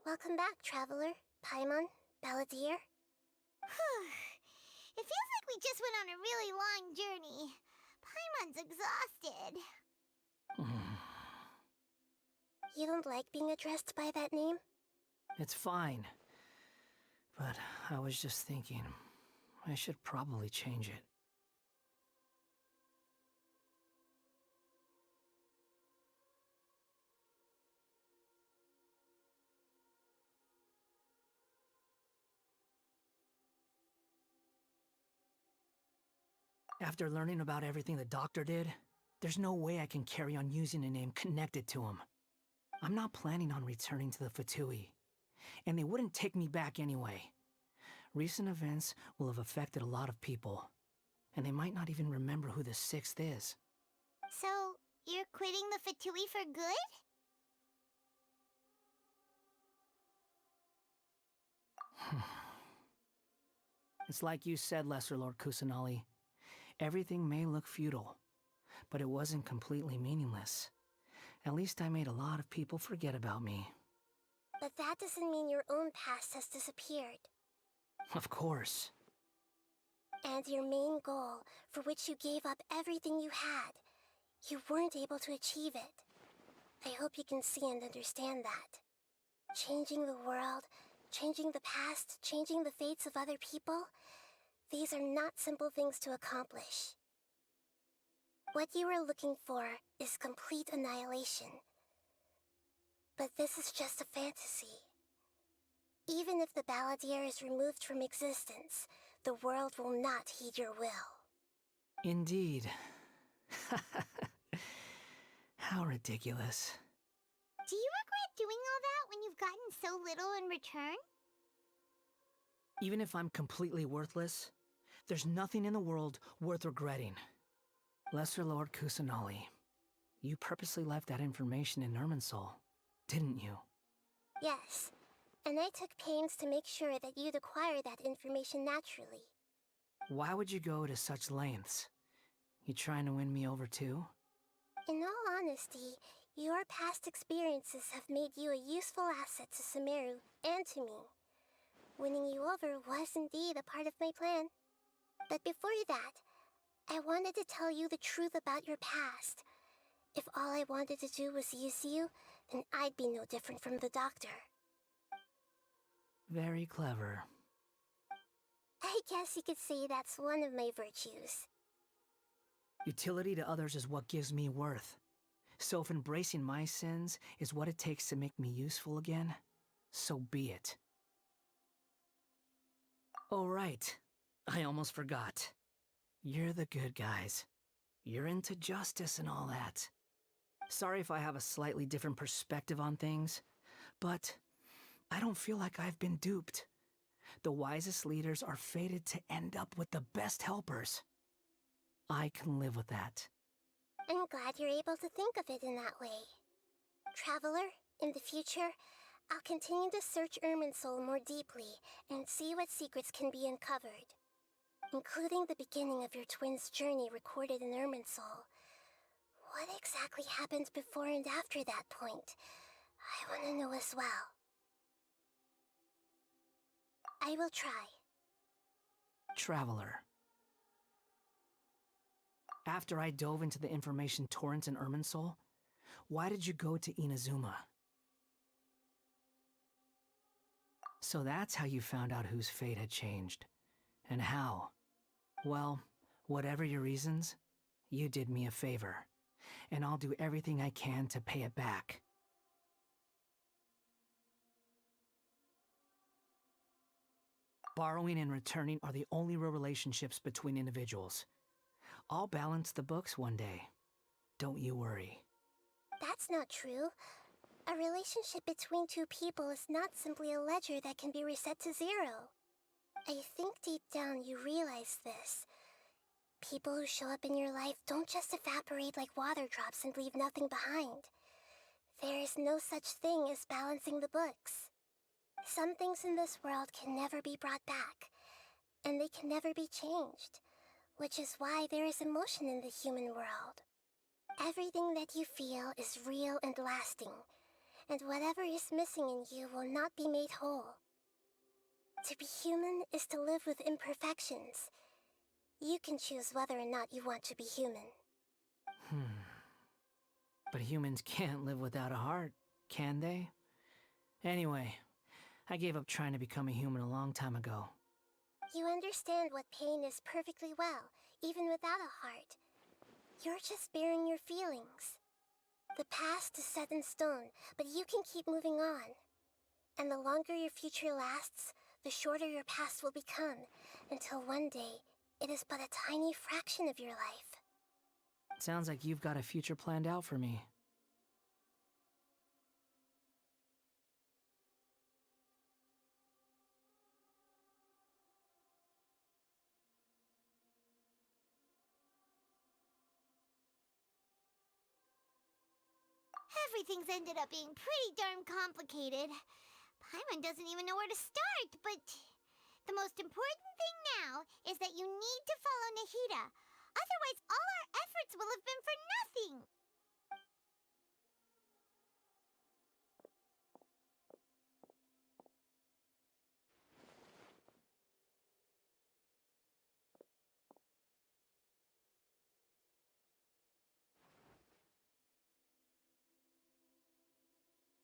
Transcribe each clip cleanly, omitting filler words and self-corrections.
Welcome back, Traveler, Paimon, Balladeer. It feels like we just went on a really long journey. Paimon's exhausted. You don't like being addressed by that name? It's fine. But I was just thinking, I should probably change it. After learning about everything the doctor did, there's no way I can carry on using a name connected to him. I'm not planning on returning to the Fatui, and they wouldn't take me back anyway. Recent events will have affected a lot of people, and they might not even remember who the Sixth is. So, you're quitting the Fatui for good? It's like you said, Lesser Lord Kusanali. Everything may look futile, but it wasn't completely meaningless. At least I made a lot of people forget about me. But that doesn't mean your own past has disappeared. Of course. And your main goal, for which you gave up everything you had, you weren't able to achieve it. I hope you can see and understand that. Changing the world, changing the past, changing the fates of other people, these are not simple things to accomplish. What you are looking for is complete annihilation. But this is just a fantasy. Even if the Balladeer is removed from existence, the world will not heed your will. Indeed. How ridiculous. Do you regret doing all that when you've gotten so little in return? Even if I'm completely worthless, there's nothing in the world worth regretting. Lesser Lord Kusanali, you purposely left that information in Irminsul, didn't you? Yes, and I took pains to make sure that you'd acquire that information naturally. Why would you go to such lengths? You trying to win me over too? In all honesty, your past experiences have made you a useful asset to Sumeru and to me. Winning you over was indeed a part of my plan. But before that, I wanted to tell you the truth about your past. If all I wanted to do was use you, then I'd be no different from the doctor. Very clever. I guess you could say that's one of my virtues. Utility to others is what gives me worth. So if embracing my sins is what it takes to make me useful again, so be it. Oh right, I almost forgot. You're the good guys. You're into justice and all that. Sorry if I have a slightly different perspective on things, but I don't feel like I've been duped. The wisest leaders are fated to end up with the best helpers. I can live with that. I'm glad you're able to think of it in that way. Traveler, in the future, I'll continue to search Irminsul more deeply and see what secrets can be uncovered, including the beginning of your twins' journey recorded in Irminsul. What exactly happened before and after that point? I want to know as well. I will try. Traveler. After I dove into the information torrents in Irminsul, why did you go to Inazuma? So that's how you found out whose fate had changed. And how. Well, whatever your reasons, you did me a favor. And I'll do everything I can to pay it back. Borrowing and returning are the only real relationships between individuals. I'll balance the books one day. Don't you worry. That's not true. A relationship between two people is not simply a ledger that can be reset to zero. I think deep down you realize this. People who show up in your life don't just evaporate like water drops and leave nothing behind. There is no such thing as balancing the books. Some things in this world can never be brought back, and they can never be changed, which is why there is emotion in the human world. Everything that you feel is real and lasting, and whatever is missing in you will not be made whole. To be human is to live with imperfections. You can choose whether or not you want to be human. But humans can't live without a heart, can they? Anyway, I gave up trying to become a human a long time ago. You understand what pain is perfectly well, even without a heart. You're just bearing your feelings. The past is set in stone, but you can keep moving on. And the longer your future lasts, the shorter your past will become, until one day, it is but a tiny fraction of your life. Sounds like you've got a future planned out for me. Everything's ended up being pretty darn complicated. Paimon doesn't even know where to start, but the most important thing now is that you need to follow Nahida. Otherwise, all our efforts will have been for nothing.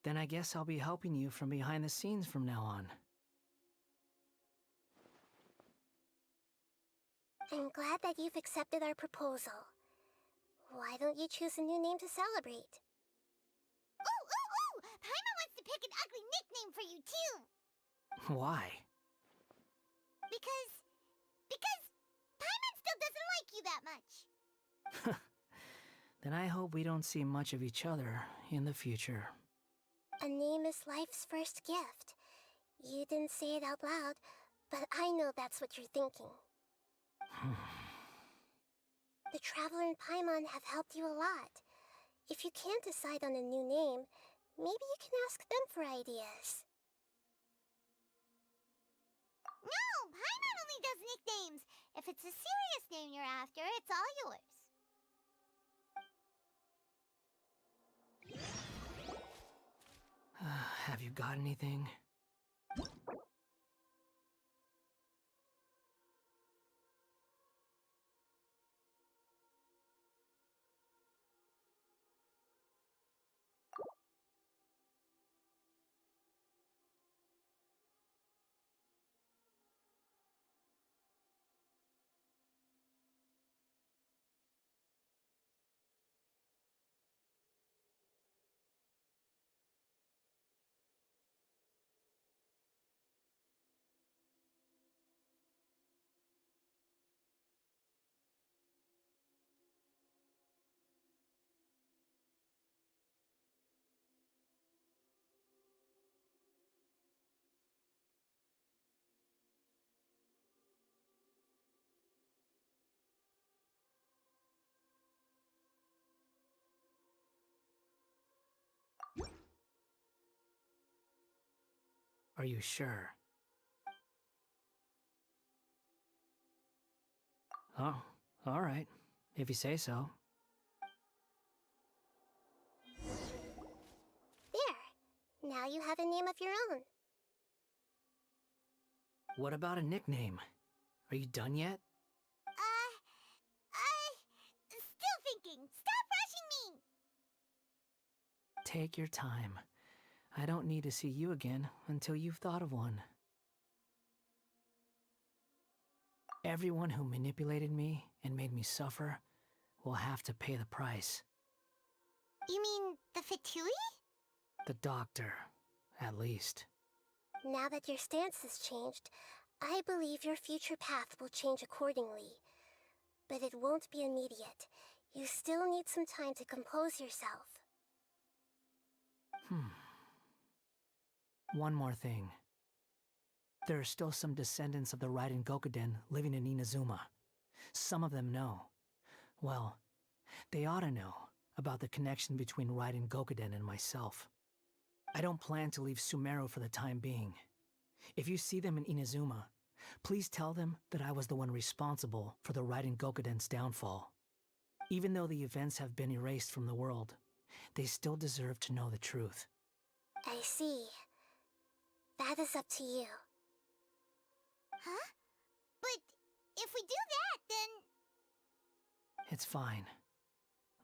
Then I guess I'll be helping you from behind the scenes from now on. I'm glad that you've accepted our proposal. Why don't you choose a new name to celebrate? Ooh! Paimon wants to pick an ugly nickname for you, too. Why? Because Paimon still doesn't like you that much. Then I hope we don't see much of each other in the future. A name is life's first gift. You didn't say it out loud, but I know that's what you're thinking. The Traveler and Paimon have helped you a lot. If you can't decide on a new name, maybe you can ask them for ideas. No, Paimon only does nicknames. If it's a serious name you're after, it's all yours. Have you got anything? Are you sure? Oh, all right. If you say so. There. Now you have a name of your own. What about a nickname? Are you done yet? Still thinking. Stop rushing me! Take your time. I don't need to see you again until you've thought of one. Everyone who manipulated me and made me suffer will have to pay the price. You mean the Fatui? The doctor, at least. Now that your stance has changed, I believe your future path will change accordingly. But it won't be immediate. You still need some time to compose yourself. One more thing. There are still some descendants of the Raiden Gokuden living in Inazuma. Some of them know. Well, they ought to know about the connection between Raiden Gokuden and myself. I don't plan to leave Sumeru for the time being. If you see them in Inazuma, please tell them that I was the one responsible for the Raiden Gokuden's downfall. Even though the events have been erased from the world, they still deserve to know the truth. I see. That is up to you. Huh? But if we do that, then... It's fine.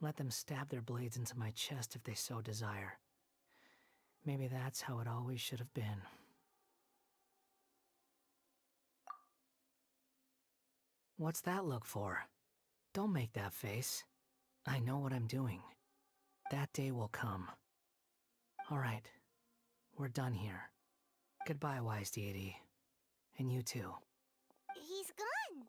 Let them stab their blades into my chest if they so desire. Maybe that's how it always should have been. What's that look for? Don't make that face. I know what I'm doing. That day will come. Alright, we're done here. Goodbye, wise deity. And you too. He's gone.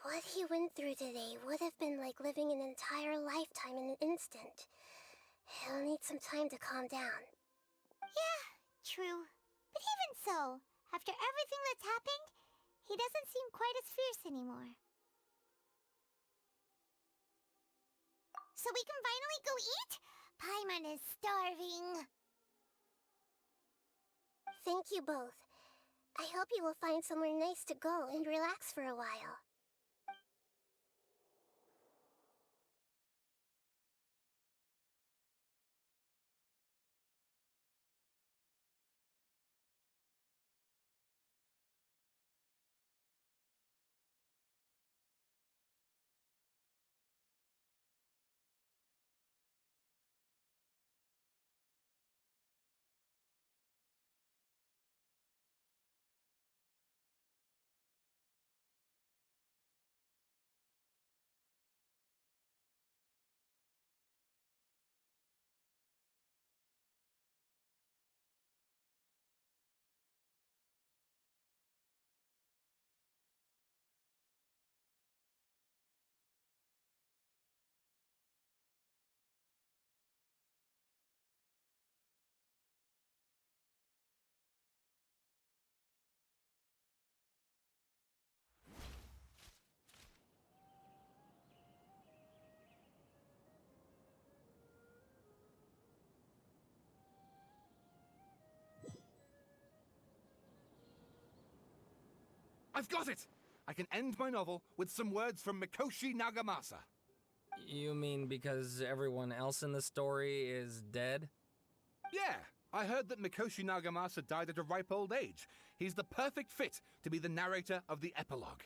What he went through today would have been like living an entire lifetime in an instant. He'll need some time to calm down. Yeah, true. But even so, after everything that's happened, he doesn't seem quite as fierce anymore. So we can finally go eat? Paimon is starving. Thank you both. I hope you will find somewhere nice to go and relax for a while. I've got it! I can end my novel with some words from Mikoshi Nagamasa. You mean because everyone else in the story is dead? Yeah, I heard that Mikoshi Nagamasa died at a ripe old age. He's the perfect fit to be the narrator of the epilogue.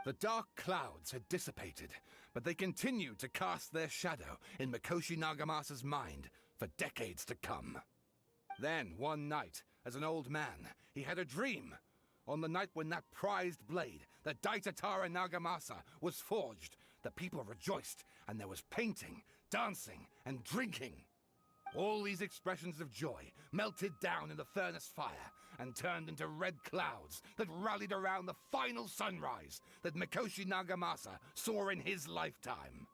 The dark clouds had dissipated, but they continued to cast their shadow in Mikoshi Nagamasa's mind for decades to come. Then, one night, as an old man, he had a dream. On the night when that prized blade, the Daitatara Nagamasa, was forged, the people rejoiced, and there was painting, dancing, and drinking. All these expressions of joy melted down in the furnace fire and turned into red clouds that rallied around the final sunrise that Mikoshi Nagamasa saw in his lifetime.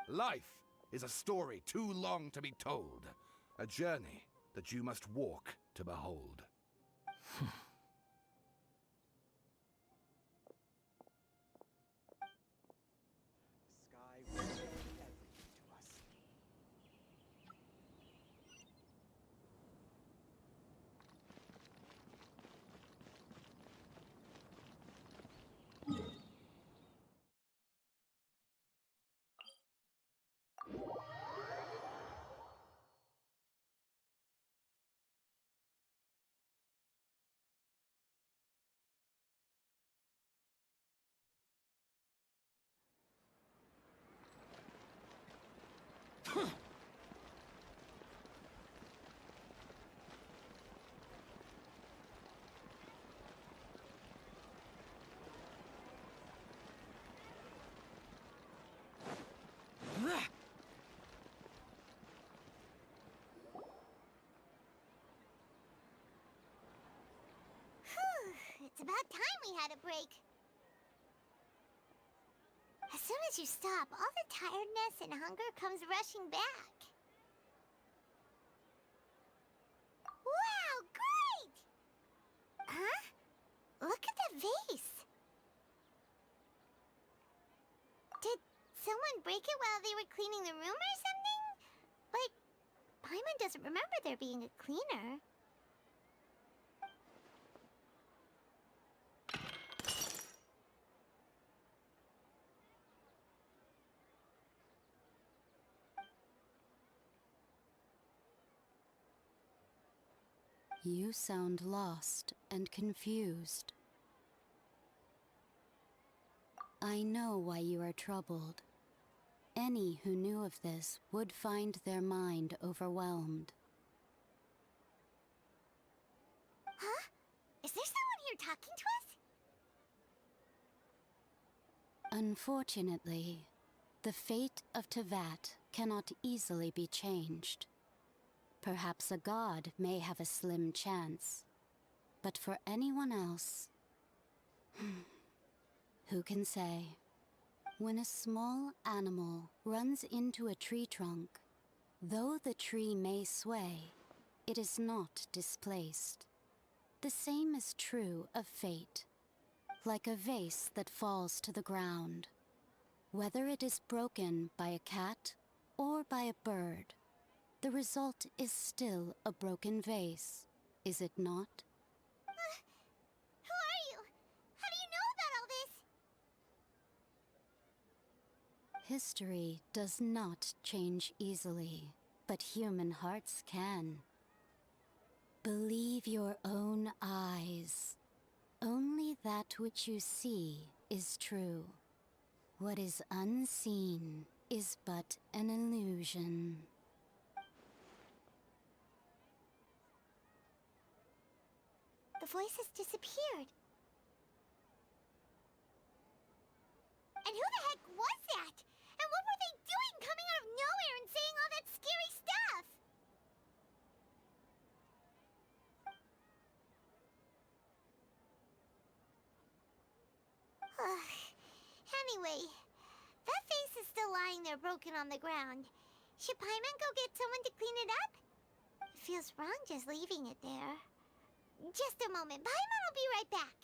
Life is a story too long to be told, a journey that you must walk to behold. It's about time we had a break. As soon as you stop, all the tiredness and hunger comes rushing back. Wow, great! Huh? Look at the vase. Did someone break it while they were cleaning the room or something? But Paimon doesn't remember there being a cleaner. You sound lost and confused. I know why you are troubled. Any who knew of this would find their mind overwhelmed. Huh? Is there someone here talking to us? Unfortunately, the fate of Tevat cannot easily be changed. Perhaps a god may have a slim chance, but for anyone else, who can say? When a small animal runs into a tree trunk, though the tree may sway, it is not displaced. The same is true of fate. Like a vase that falls to the ground. Whether it is broken by a cat or by a bird, the result is still a broken vase, is it not? Who are you? How do you know about all this? History does not change easily, but human hearts can. Believe your own eyes. Only that which you see is true. What is unseen is but an illusion. The voice has disappeared. And who the heck was that? And what were they doing coming out of nowhere and saying all that scary stuff? Anyway, that face is still lying there broken on the ground. Should Paimon go get someone to clean it up? It feels wrong just leaving it there. Just a moment. Paimon will be right back.